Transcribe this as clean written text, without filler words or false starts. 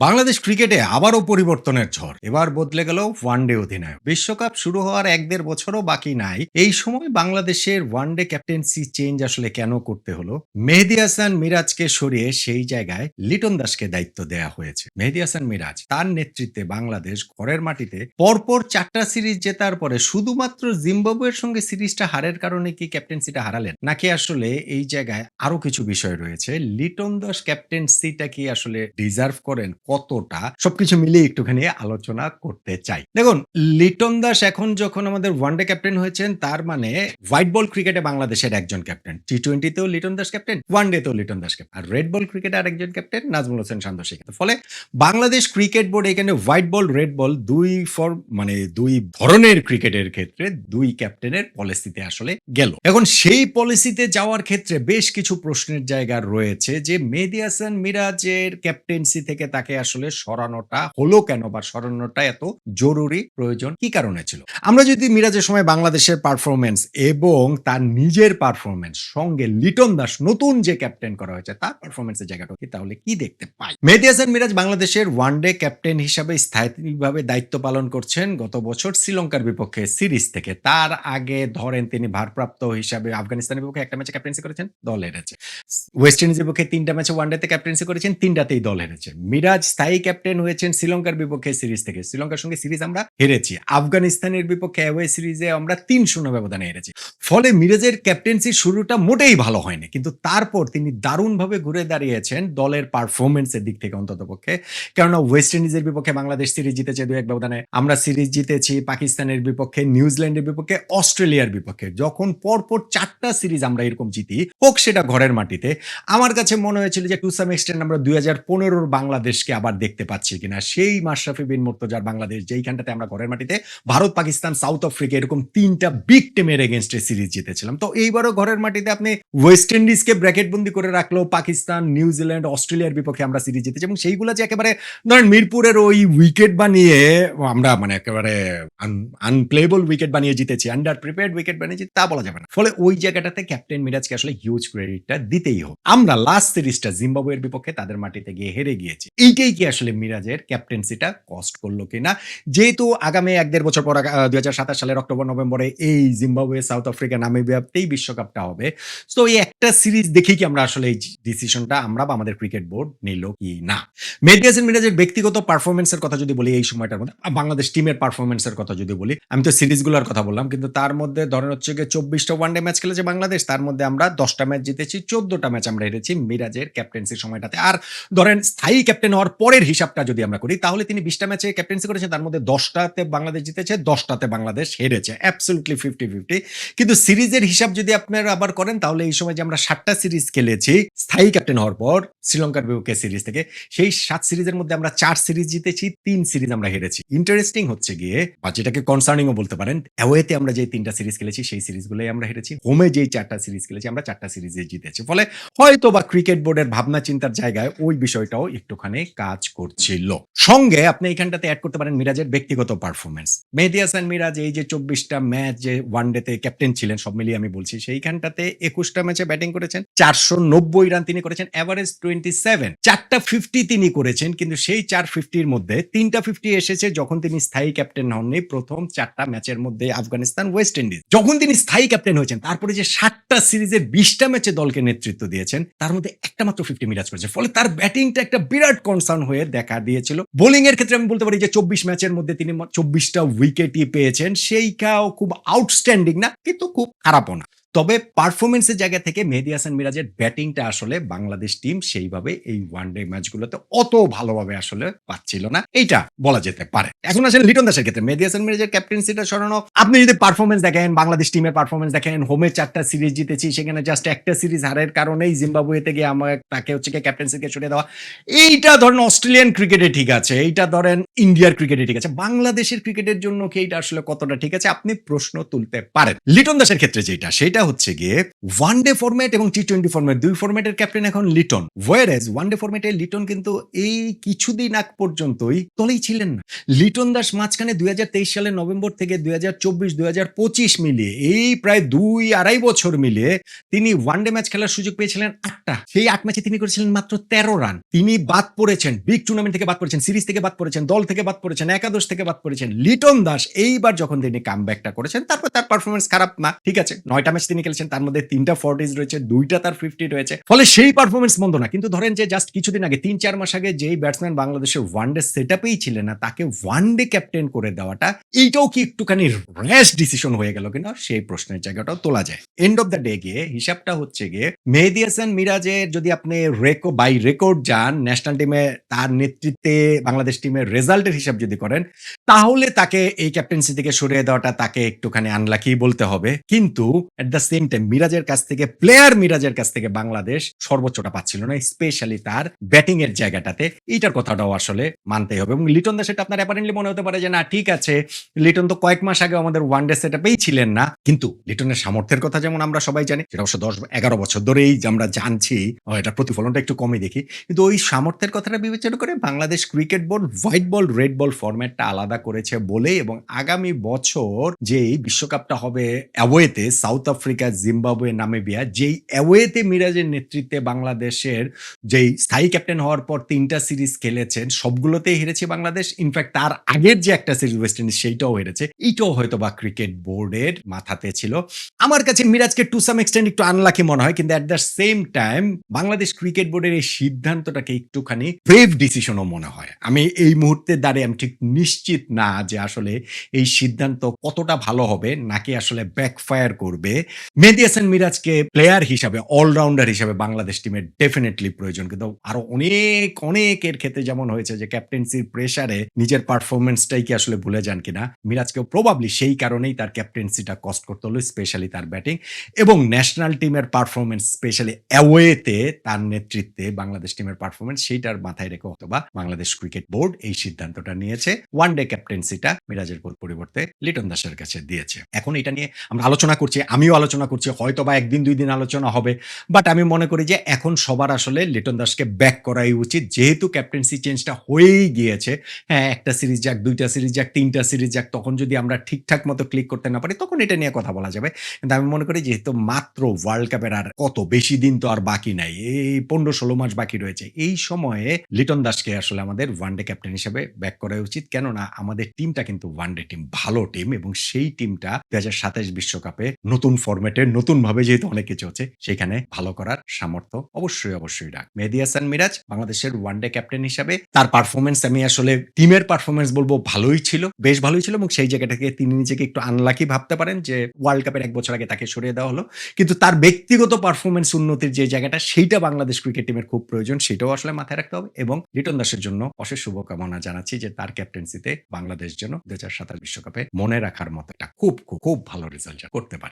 বাংলাদেশ ক্রিকেটে আবারও পরিবর্তনের ঝড়। এবার বদলে গেল ওয়ানডে অধিনায়ক। বিশ্বকাপ শুরু হওয়ার ১-১.৫ বছরও বাকি নাই। এই সময় বাংলাদেশের ওয়ানডে ক্যাপ্টেন্সি চেঞ্জ আসলে কেন করতে হলো? মেহেদী হাসান মিরাজকে সরিয়ে সেই জায়গায় লিটন দাসকে দায়িত্ব দেয়া হয়েছে। মেহেদী হাসান মিরাজ তার নেতৃত্বে বাংলাদেশ ঘরের মাটিতে পরপর ৪ টা সিরিজ জেতার পরে শুধুমাত্র জিম্বাবুয়ের সঙ্গে সিরিজটা হারের কারণে কি ক্যাপ্টেন্সিটা হারালেন? নাকি আসলে এই জায়গায় আরো কিছু বিষয় রয়েছে? লিটন দাস ক্যাপ্টেন্সিটা কি আসলে ডিজার্ভ করেন? কতটা? সবকিছু মিলিয়ে একটুখানি আলোচনা করতে চাই। দেখুন, লিটন দাস এখন যখন আমাদের ওয়ানডে ক্যাপ্টেন হয়েছেন, তার মানে হোয়াইট বল ক্রিকেটে বাংলাদেশের একজন ক্যাপ্টেন। টি-20 তেও লিটন দাস ক্যাপ্টেন, ওয়ানডে তেও লিটন দাস ক্যাপ্টেন। আর রেড বল ক্রিকেটে আরেকজন ক্যাপ্টেন নাজমুল হোসেন শান্ত সেখানে। ফলে বাংলাদেশ ক্রিকেট বোর্ড এখানে হোয়াইট বল, রেড বল দুই ধরনের ক্রিকেটের ক্ষেত্রে ২ ক্যাপ্টেনের পলিসিতে আসলে গেল। এখন সেই পলিসিতে যাওয়ার ক্ষেত্রে বেশ কিছু প্রশ্নের জায়গা রয়েছে যে মেহেদী হাসান মিরাজের ক্যাপ্টেন্সি থেকে তাকে আসলে সরানোটা হলো কেন, বা সরানোটা এত জরুরি প্রয়োজন কি কারণে ছিল? আমরা যদি মিরাজের সময় বাংলাদেশের পারফরম্যান্স এবং তার নিজের পারফরম্যান্স সঙ্গে লিটন দাস নতুন যে ক্যাপ্টেন করা হয়েছে তার পারফরম্যান্সের জায়গাটা কি, তাহলে কি দেখতে পাই? মেহেদী হাসান মিরাজ বাংলাদেশের ওয়ানডে ক্যাপ্টেন হিসাবে স্থায়ীভাবে দায়িত্ব পালন করছেন গত বছর শ্রীলঙ্কার বিপক্ষে সিরিজ থেকে। তার আগে ধরেন তিনি ভারপ্রাপ্ত হিসাবে আফগানিস্তানের বিপক্ষে একটা ম্যাচে ক্যাপ্টেন্সি করেছেন, দল হেরেছে। ওয়েস্ট ইন্ডিজের বিপক্ষে ৩ টা ম্যাচে ওয়ানডেতে ক্যাপ্টেন্সি করেছেন, ৩ টাতেই দল হেরেছে। মিরাজ স্থায়ী ক্যাপ্টেন হয়েছেন শ্রীলঙ্কার বিপক্ষে সিরিজ থেকে। শ্রীলঙ্কার সঙ্গে সিরিজ আমরা হেরেছি। আফগানিস্তানের বিপক্ষে অ্যাওয়ে সিরিজে আমরা ৩-০ ব্যবধানে হেরেছি। ফলে মিরাজের ক্যাপ্টেন্সির শুরুটা মোটেই ভালো হয়নি। কিন্তু তারপর তিনি দারুণভাবে ঘুরে দাঁড়িয়েছেন দলের পারফরম্যান্সের দিক থেকে অন্ততপক্ষে। কেননা ওয়েস্ট ইন্ডিজের বিপক্ষে বাংলাদেশ সিরিজ জিতেছে ২-১ ব্যবধানে। আমরা সিরিজ জিতেছি পাকিস্তানের বিপক্ষে, নিউজিল্যান্ডের বিপক্ষে, অস্ট্রেলিয়ার বিপক্ষে। যখন পরপর ৪ টা সিরিজ আমরা এরকম জিতি, হোক সেটা ঘরের মাটিতে, আমার কাছে মনে হয়েছিল যে টু সাম এক্সটেন্ট আমরা ২০১৫ বাংলাদেশকে আবার দেখতে পাচ্ছি কিনা। সেই মাশরাফি বিন মুর্তজার বাংলাদেশ, যেইখানটাতে আমরা ঘরের মাটিতে ভারত, পাকিস্তান, সাউথ আফ্রিকা এরকম ৩ টা বিগ টিমের এগেইনস্টে সিরিজ জিতেছিলাম। তো এইবারও ঘরের মাটিতে আপনি ওয়েস্ট ইন্ডিজকে ব্র্যাকেটবন্দি করে রাখলেও পাকিস্তান, নিউজিল্যান্ড, অস্ট্রেলিয়ার বিপক্ষে আমরা সিরিজ জিতেছি, এবং সেইগুলো যে একেবারে ধরেন মিরপুরের ওই উইকেট বানিয়ে আমরা মানে একেবারে আনপ্লেয়েবল উইকেট বানিয়ে জিতেছি, আন্ডার প্রিপেয়ার্ড উইকেট বানিয়ে জিতে, তা বলা যাবে না। ফলে ওই জায়গাটাতে ক্যাপ্টেন মিরাজকে আসলে হিউজ ক্রেডিটটা দিতেই হবে। আমরা লাস্ট সিরিজটা জিম্বাবুয়ের বিপক্ষে তাদের মাটিতে গিয়ে হেরে গিয়েছি। এইটাই কি আসলে মিরাজের ক্যাপ্টেন্সিটা কস্ট করলো কিনা? যেহেতু আগামী ১-১.৫ বছর পর ২০২৭ সালের অক্টোবর-নভেম্বরে এই জিম্বাবুয়ে, সাউথ আফ্রিকা, নামিবিয়াতেই বিশ্বকাপটা হবে। সো এই একটা সিরিজ দেখেই কি আমরা আসলে এই ডিসিশনটা আমরা বা আমাদের ক্রিকেট বোর্ড নিল কি না? মেহেদী হাসান মিরাজের ব্যক্তিগত পারফরম্যান্সের কথা যদি বলি এই সময়টার মধ্যে, বাংলাদেশ টিমের পারফরম্যান্সের কথা যদি বলি, আমি তো সিরিজগুলোর কথা বললাম, কিন্তু তার মধ্যে ধরেন হচ্ছে গিয়ে ২৪ টা ওয়ানডে ম্যাচ খেলেছে বাংলাদেশ, তার মধ্যে আমরা ১০ টা ম্যাচ জিতেছি, ১৪ টা ম্যাচ আমরা হেরেছি মিরাজের ক্যাপ্টেন্সির সময়টাতে। আর ধরেন স্থায়ী ক্যাপ্টেন হওয়ার পরের হিসাবটা যদি আমরা করি, তাহলে তিনি ২০ টা ম্যাচে ক্যাপ্টেন্সি করেছেন, তার মধ্যে ১০ টাতে বাংলাদেশ জিতেছে, ১০ টাতে বাংলাদেশ হেরেছে। অ্যাবসলিউটলি 50-50। কিন্তু সিরিজের হিসাব যদি আপনারা আবার করেন, তাহলে এই সময় যে আমরা ৭ টা সিরিজ খেলেছি স্থায়ী ক্যাপ্টেন হওয়ার পর শ্রীলঙ্কার বিপক্ষে সিরিজ থেকে, সেই ৭ সিরিজের মধ্যে আমরা ৪ সিরিজ জিতেছি, ৩ সিরিজ আমরা হেরেছি। ইন্টারেস্টিং হচ্ছে গিয়ে, বা যেটাকে কনসার্নিং ও বলতে পারেন, অ্যাওয়েতে আমরা যে ৩ টা সিরিজ খেলেছি সেই সিরিজগুলোই আমরা হেরেছি। হোমে যেই ৪ টা সিরিজ খেলেছি আমরা ৪ টা সিরিজে জিতেছি। ফলে হয়তো বা ক্রিকেট বোর্ডের ভাবনা চিন্তার জায়গায় ওই বিষয়টাও একটুখানি কাজ করছিল। সঙ্গে আপনি এইখানটাতে এড করতে পারেন মিরাজের ব্যক্তিগত পারফরম্যান্স। মেহেদী হাসান মিরাজ এই যে ২৪ টা ম্যাচ যে ওয়ানডেতে ক্যাপ্টেন ছিলেন, সব মিলিয়ে আমি বলছি, সেইখানটাতে ২১ টা ম্যাচে ব্যাটিং করেছেন, ৪৯০ রান তিনি করেছেন, এভারেজ 27, ৪ টা 50 তিনি করেছেন। কিন্তু সেই ৪ 50-র মধ্যে ৩ টা 50 এসেছে যখন তিনি স্থায়ী ক্যাপ্টেন হননি, প্রথম ৪ টা ম্যাচের মধ্যে আফগানিস্তান, ওয়েস্ট ইন্ডিজ। যখন তিনি স্থায়ী ক্যাপ্টেন হয়েছেন, তারপরে যে ৭ টা সিরিজের ২০ টা ম্যাচে দলকে নেতৃত্ব দিয়েছেন, তার মধ্যে একটা মাত্র 50 মিরাজ করেছে। ফলে তার ব্যাটিংটা একটা বিরাট কনসার্ন হয়ে দেখা দিয়েছিল। বোলিং এর ক্ষেত্রে আমি বলতে পারি যে ২৪ ম্যাচের মধ্যে তিনি ২৪ টা উইকেটই পেয়েছেন। সেইটাও খুব আউটস্ট্যান্ডিং না, কিন্তু খুব খারাপও না। তবে পারফরম্যান্সের জায়গা থেকে মেহেদী হাসান মিরাজের ব্যাটিংটা আসলে বাংলাদেশ টিম সেইভাবে এই ওয়ানডে ম্যাচগুলোতে অত ভালোভাবে আসলে পাচ্ছিল না, এইটা বলা যেতে পারে। এখন আসলে লিটন দাসের ক্ষেত্রে মেহেদী হাসান মিরাজের ক্যাপ্টেন্সিটা সরানো, আপনি যদি পারফরম্যান্স দেখেন, বাংলাদেশ টিমের পারফরম্যান্স দেখেন, হোমে ৪ টা সিরিজ জিতেছি, সেখানে জাস্ট একটা সিরিজ হারের কারণেই জিম্বাবুয়েতে গিয়ে তাকে হচ্ছে গিয়ে ক্যাপ্টেন্সিকে সরিয়ে দেওয়া, এইটা ধরেন অস্ট্রেলিয়ান ক্রিকেটে ঠিক আছে, এইটা ধরেন ইন্ডিয়ার ক্রিকেটে ঠিক আছে, বাংলাদেশের ক্রিকেটের জন্য কি এইটা আসলে কতটা ঠিক আছে আপনি প্রশ্ন তুলতে পারেন। লিটন দাসের ক্ষেত্রে যেটা, সেটা হচ্ছে গিয়ে ওয়ানডে ফরম্যাট এবং টি-20 ফরম্যাট ২ ফরম্যাটের ক্যাপ্টেন এখন লিটন। whereas ওয়ানডে ফরম্যাটে লিটন কিন্তু এই কিছুদিন আগ পর্যন্তই দলেই ছিলেন না। লিটন দাস মাঝখানে ২০২৩ সালের নভেম্বর থেকে ২০২৪-২০২৫ মিলিয়ে এই প্রায় ২-২.৫ বছর মিলিয়ে তিনি ওয়ানডে ম্যাচ খেলার সুযোগ পেয়েছিলেন ৮ টা। সেই ৮ ম্যাচে তিনি করেছিলেন মাত্র ১৩ রান। তিনি বাদ পড়েছেন, বিগ টুর্নামেন্ট থেকে বাদ পড়েছেন, সিরিজ থেকে বাদ পড়েছেন, দল থেকে বাদ পড়েছেন, একাদশ থেকে বাদ পড়েছেন। লিটন দাস এইবার যখন তিনি কামব্যাকটা করেছেন, তারপর তার পারফরম্যান্স খারাপ না। ঠিক আছে, ৯ টা ম্যাচ তিনি খেলেছেন, তার মধ্যে ৩ টা 40s রয়েছে, ২ টা তার 50 রয়েছে। ফলে সেই পারফরম্যান্স মন্দ না। কিন্তু ধরেন যে জাস্ট কিছুদিন আগে ৩-৪ মাস আগে যেই ব্যাটসম্যান বাংলাদেশের ওয়ানডে সেটআপেই ছিলেন না, তাকে ওয়ানডে ক্যাপ্টেন করে দেওয়াটা এইটাও কি একটুখানি র‍্যাশ ডিসিশন হয়ে গেল কিনা, সেই প্রশ্নের জায়গাটাও তোলা যায়। এন্ড অফ দ্য ডে গিয়ে হিসাবটা হচ্ছে গিয়ে মেহেদী হাসান মিরাজের যদি আপনি বাই রেকর্ড যান, ন্যাশনাল টিমে তার নেতৃত্বে বাংলাদেশ টিমের রেজাল্টের হিসাব যদি করেন, তাহলে তাকে এই ক্যাপ্টেন্সি থেকে সরিয়ে দেওয়াটা তাকে একটুখানি আনলাকি বলতে হবে। কিন্তু এট দ্য সেম টাইম মিরাজের কাছ থেকে বাংলাদেশ সর্বোচ্চটা পাচ্ছিল না, স্পেশালি তার ব্যাটিং এর জায়গাটাতে। এইটার কথাটাও আসলে মানতেই হবে। এবং লিটন দাস, এটা আপনার অ্যাপারেন্টলি মনে হতে পারে যে না ঠিক আছে, লিটন তো কয়েক মাস আগে আমাদের ওয়ানডে সেটআপেই ছিলেন না, কিন্তু লিটনের সামর্থ্যের কথা যেমন আমরা সবাই জানি, সেটা অবশ্য ১০-১১ বছর ধরেই আমরা জানছি, এটার প্রতিফলনটা একটু কমই দেখি। কিন্তু ওই সামর্থ্যের কথাটা বিবেচনা করে Bangladesh cricket board white ball red ball ফরম্যাটটা আলাদা করেছে বলেই, এবং আগামী বছর যেই বিশ্বকাপটা হবে অ্যাওয়েতে সাউথ আফ্রিকা, জিম্বাবুয়ে, নামিবিয়া, যেই অ্যাওয়েতে মিরাজের নেতৃত্বে বাংলাদেশের যেই স্থায়ী ক্যাপ্টেন হওয়ার পর ৩ টা সিরিজ খেলেছেন, সবগুলোতেই হেরেছে বাংলাদেশ। ইনফ্যাক্ট তার আগের যে একটা সিরিজ ওয়েস্ট ইন্ডিজ, সেইটাও হেরেছে। এইটাও হয়তো বা ক্রিকেট বোর্ডের মাথাতে ছিল। আমার কাছে মিরাজকে টু সাম এক্সটেন্ট একটু আনলাকি মনে হয়, কিন্তু at the same time Bangladesh cricket বোর্ডের এই সিদ্ধান্তটাকে একটুখানি ব্রেভ ডিসিশনও মনে হয়। আমি এই মুহূর্তে দাঁড়িয়ে আমি ঠিক নিশ্চিত না যে আসলে এই সিদ্ধান্ত কতটা ভালো হবে নাকি আসলে ব্যাকফায়ার করবে। মেহেদী হাসান মিরাজকে প্লেয়ার হিসাবে, অলরাউন্ডার হিসাবে বাংলাদেশ টিমের ডেফিনেটলি প্রয়োজন। কিন্তু আরো অনেকের ক্ষেত্রে যেমন হয়েছে যে ক্যাপ্টেন্সির প্রেসারে নিজের পারফরমেন্সটাই কি আসলে ভুলে যান কিনা, মিরাজকেও প্রবাবলি সেই কারণেই তার ক্যাপ্টেন্সিটা কস্ট করতে হলো, স্পেশালি তার ব্যাটিং এবং ন্যাশনাল টিমের পারফরমেন্স, স্পেশালি অ্যাওয়েতে তার নেতৃত্বে বাংলাদেশ টিমের পারফরমেন্স, সেইটার মাথায় রেখে অথবা বাংলাদেশ ক্রিকেট বোর্ড এই সিদ্ধান্তটা নিয়েছে, ওয়ানডে ক্যাপ্টেন্সিটা মিরাজের পরিবর্তে লিটন দাসের কাছে দিয়েছে। এখন এটা নিয়ে আমরা আলোচনা করছি, আমিও আলোচনা করছি, হয়তো বা ১ দিন ২ দিন আলোচনা হবে, বাট আমি মনে করি যে এখন সবার আসলে লিটন দাসকে ব্যাক করাই উচিত, যেহেতু ক্যাপ্টেন্সি চেঞ্জটা হয়েই গিয়েছে। হ্যাঁ, ১ টা সিরিজ যাক, ২ টা সিরিজ যাক, ৩ টা সিরিজ যাক, তখন যদি আমরা ঠিকঠাক মতো ক্লিক করতে না পারি, তখন এটা নিয়ে কথা বলা যাবে। কিন্তু আমি মনে করি যেহেতু মাত্র ওয়ার্ল্ড কাপের আর কত বেশি দিন তো আর বাকি নাই, এই ১৫-১৬ মাস বাকি রয়েছে, এই সময়ে লিটন দাসকে আসলে আমাদের ওয়ানডে ক্যাপ্টেন হিসেবে ব্যাক করা উচিত। কেননা আমাদের টিমটা কিন্তু ওয়ানডে টিম, ভালো টিম, এবং সেই টিমটা ২০২৭ বিশ্বকাপে নতুন ফরম্যাটে নতুনভাবে যেহেতু অনেক কিছু হচ্ছে, সেখানে ভালো করার সামর্থ্য অবশ্যই রাখ। মেহেদী হাসান মিরাজ বাংলাদেশের ওয়ানডে ক্যাপ্টেন হিসাবে তার পারফরমেন্স, আমি আসলে টিমের পারফরমেন্স বলবো ভালোই ছিল, বেশ ভালোই ছিল, এবং সেই জায়গা থেকে তিনি নিজেকে একটু আনলাকি ভাবতে পারেন যে ওয়ার্ল্ড কাপের ১ বছর আগে তাকে সরিয়ে দেওয়া হলো। কিন্তু তার ব্যক্তিগত পারফরমেন্স উন্নতির যে জায়গাটা, সেইটা বাংলাদেশ ক্রিকেট টিমের খুব প্রয়োজন, সেটাও আসলে মাথায় রাখতে হবে। এবং লিটন দাসের জন্য অশেষ শুভকামনা জানাচ্ছি যে তার ক্যাপ্টেন্সিতে বাংলাদেশ যেন ২০২৭ বিশ্বকাপে মনে রাখার মতো একটা খুব ভালো রেজাল্ট করতে পারে।